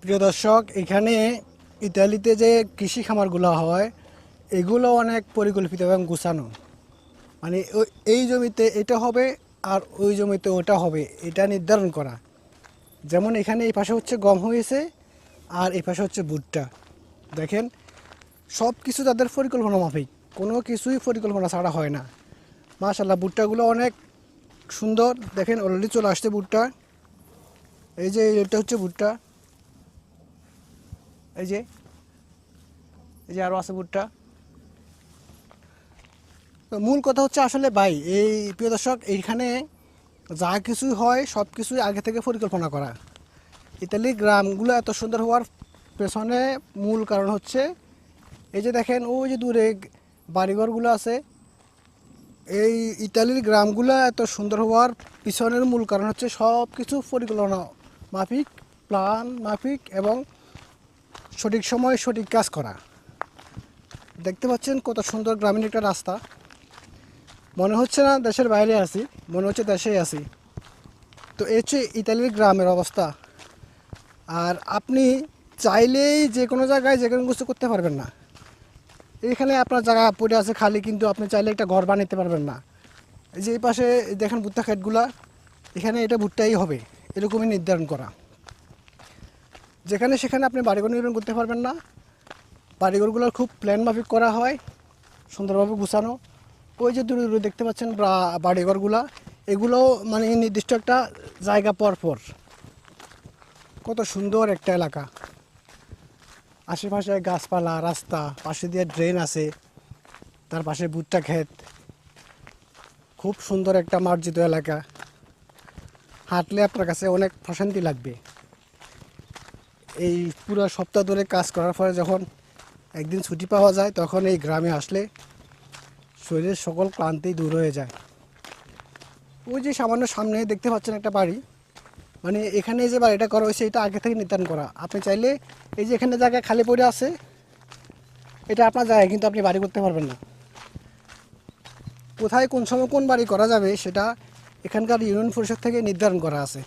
প্রিয় দর্শক, এখানে ইতালিতে যে কৃষি খামারগুলো হয় এগুলো অনেক পরিকল্পিত এবং গুছানো। মানে এই জমিতে এটা হবে আর ওই জমিতে ওটা হবে, এটা নির্ধারণ করা। যেমন এখানে এই পাশে হচ্ছে গম হয়েছে আর এই পাশে হচ্ছে ভুট্টা। দেখেন, সব কিছু তাদের পরিকল্পনা মাফিক, কোনো কিছুই পরিকল্পনা ছাড়া হয় না। মাশাল্লাহ, ভুট্টাগুলো অনেক সুন্দর। দেখেন, অলরেডি চলে আসছে ভুট্টা। এই যে এটা হচ্ছে ভুট্টা, এই যে এই যে আরও আছে ভুট্টা। তো মূল কথা হচ্ছে আসলে ভাই, এই প্রিয় দর্শক, এইখানে যা কিছুই হয় সব কিছুই আগে থেকে পরিকল্পনা করা। ইতালির গ্রামগুলো এত সুন্দর হওয়ার পেছনে মূল কারণ হচ্ছে এই যে দেখেন, ওই যে দূরে বাড়িঘরগুলো আছে। এই ইতালির গ্রামগুলো এত সুন্দর হওয়ার পিছনের মূল কারণ হচ্ছে সব কিছু পরিকল্পনা মাফিক, প্ল্যান মাফিক এবং সঠিক সময়ে সঠিক কাজ করা। দেখতে পাচ্ছেন কত সুন্দর গ্রামীণ একটা রাস্তা। মনে হচ্ছে না দেশের বাইরে আছি, মনে হচ্ছে দেশেই আছি। তো এই হচ্ছে ইতালির গ্রামের অবস্থা। আর আপনি চাইলেই যে কোনো জায়গায় যে কোনো কিছু করতে পারবেন না। এখানে আপনার জায়গা পড়ে আছে খালি, কিন্তু আপনি চাইলে একটা ঘর বানাতে পারবেন না। এই যে এই পাশে দেখেন ভুট্টা ক্ষেতগুলা, এখানে এটা ভুট্টাই হবে এরকমই নির্ধারণ করা। যেখানে সেখানে আপনি বাড়িঘর নির্মাণ করতে পারবেন না। বাড়িঘরগুলো খুব প্ল্যান মাফিক করা হয়, সুন্দরভাবে গুছানো। ওই যে দূরে দূরে দেখতে পাচ্ছেন বাড়িঘরগুলা, এগুলো মানে নির্দিষ্ট একটা জায়গা পর পর। কত সুন্দর একটা এলাকা, আশেপাশে গাছপালা, রাস্তা, পাশে দিয়ে ড্রেন আছে, তার পাশে ভুট্টা ক্ষেত। খুব সুন্দর একটা মার্জিত এলাকা, হাঁটলে আপনার কাছে অনেক প্রশান্তি লাগবে। এই পুরো সপ্তাহ ধরে কাজ করার পরে যখন একদিন ছুটি পাওয়া যায়, তখন এই গ্রামে আসলে শরীরের সকল ক্লান্তি দূর হয়ে যায়। ওই যে সামান্য সামনে দেখতে পাচ্ছেন একটা বাড়ি, মানে এখানে যে বাড়িটা করা হয়েছে এটা আগে থেকে নির্ধারণ করা। আপনি চাইলে এই যে এখানে জায়গায় খালি পড়ে আছে, এটা আপনার জায়গায়, কিন্তু আপনি বাড়ি করতে পারবেন না। কোথায় কোন সময় কোন বাড়ি করা যাবে সেটা এখানকার ইউনিয়ন পরিষদ থেকে নির্ধারণ করা আছে।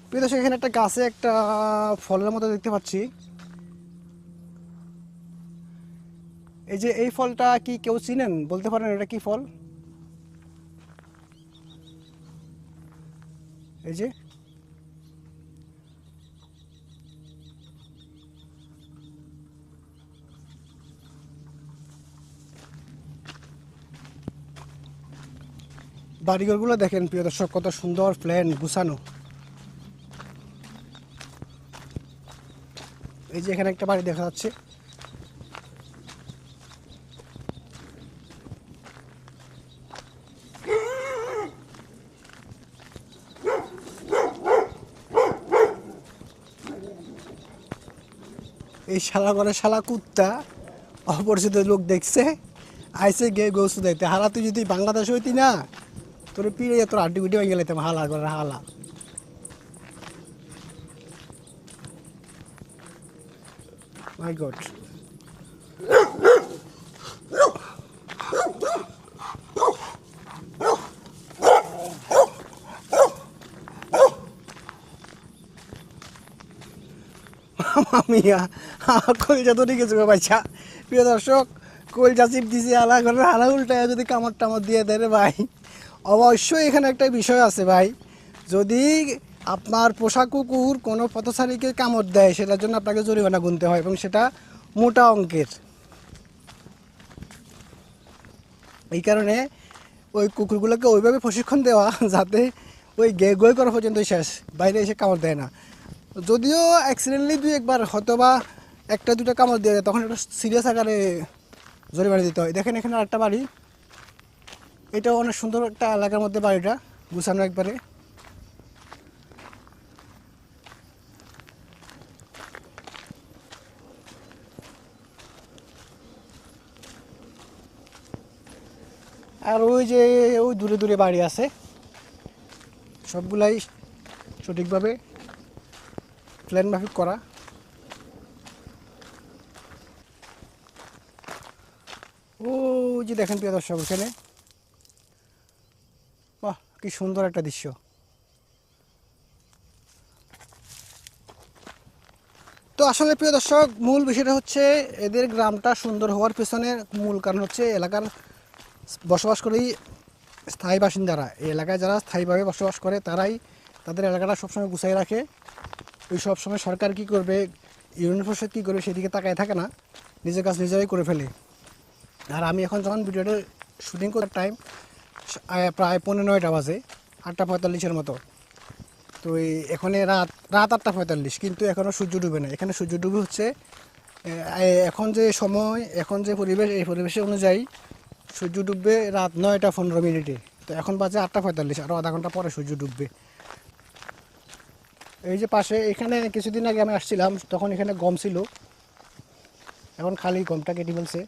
প্রিয় দর্শক, এখানে একটা গাছে একটা ফলের মতো দেখতে পাচ্ছি। এই যে এই ফলটা কি কেউ চিনেন, বলতে পারেন এটা কি ফল? এই যে বাড়িঘরগুলো দেখেন প্রিয় দর্শক, কত সুন্দর প্ল্যান গুছানো। এই যে এখানে একটা বাড়ি দেখা যাচ্ছে। এই শালা করে শালা কুত্তা অপরিচিত লোক দেখছে, আইসে গিয়ে গোসু দিতে। হালা তুই যদি বাংলাদেশ হইতি না, তোর পিড়ে তোর আড্ডি গুড্ডি ভেঙে লাইতাম। হালা করে হালা। মাই গড। মামিয়া, কলজা তো ঠিক আছে বাচ্চা। প্রিয় দর্শক, কলজা চিপ দিছে, হালা করে হালা উল্টায় যদি কামড় টামড় দিয়ে দেয় রে ভাই। অবশ্যই এখানে একটা বিষয় আছে ভাই, যদি আপনার পোষা কুকুর কোনো পথচারীকে কামড় দেয়, সেটার জন্য আপনাকে জরিমানা গুনতে হয়, এবং সেটা মোটা অঙ্কের। এই কারণে ওই কুকুরগুলোকে ওইভাবে প্রশিক্ষণ দেওয়া যাতে ওই গই করা পর্যন্ত শেষ, বাইরে এসে কামড় দেয় না। যদিও অ্যাক্সিডেন্টলি দুই একবার হয়তো বা একটা দুটো কামড় দিয়ে দেয়, তখন একটা সিরিয়াস আকারে জরিমানা দিতে হয়। দেখেন এখানে আরেকটা বাড়ি, এটাও অনেক সুন্দর একটা এলাকার মধ্যে বাড়িটা গুছানো একবারে। আর ওই যে ওই দূরে দূরে বাড়ি আছে, সবগুলাই সঠিকভাবে প্ল্যান মাফিক করা। ও যে দেখেন প্রিয় দর্শক, ওখানে বাহ, কি সুন্দর একটা দৃশ্য। তো আসলে প্রিয় দর্শক, মূল বিষয়টা হচ্ছে এদের গ্রামটা সুন্দর হওয়ার পেছনে মূল কারণ হচ্ছে এলাকার বসবাস করেই স্থায়ী বাসিন্দারা। এই এলাকায় যারা স্থায়ীভাবে বসবাস করে তারাই তাদের এলাকাটা সবসময় গুছাই রাখে। ওই সবসময় সরকার কী করবে, ইউনিয়ন পরিষদ কী করবে সেদিকে তাকায় থাকে না, নিজের কাজ নিজেরাই করে ফেলে। আর আমি এখন যখন ভিডিওটা শুটিং করার টাইম প্রায় 9:45 বাজে, 8:45 মতো। তো এখানে রাত রাত 8:45, কিন্তু এখনও সূর্য ডুবে না। এখানে সূর্য ডুবে হচ্ছে এখন যে সময়, এখন যে পরিবেশ, এই পরিবেশের অনুযায়ী সূর্য ডুববে রাত 9:15। তো এখন বাজে 8:45, আরও আধা ঘন্টা পরে সূর্য ডুববে। এই যে পাশে, এখানে কিছুদিন আগে আমি আসছিলাম, তখন এখানে গম ছিল, এখন খালি গমটা কেটে ফেলছে।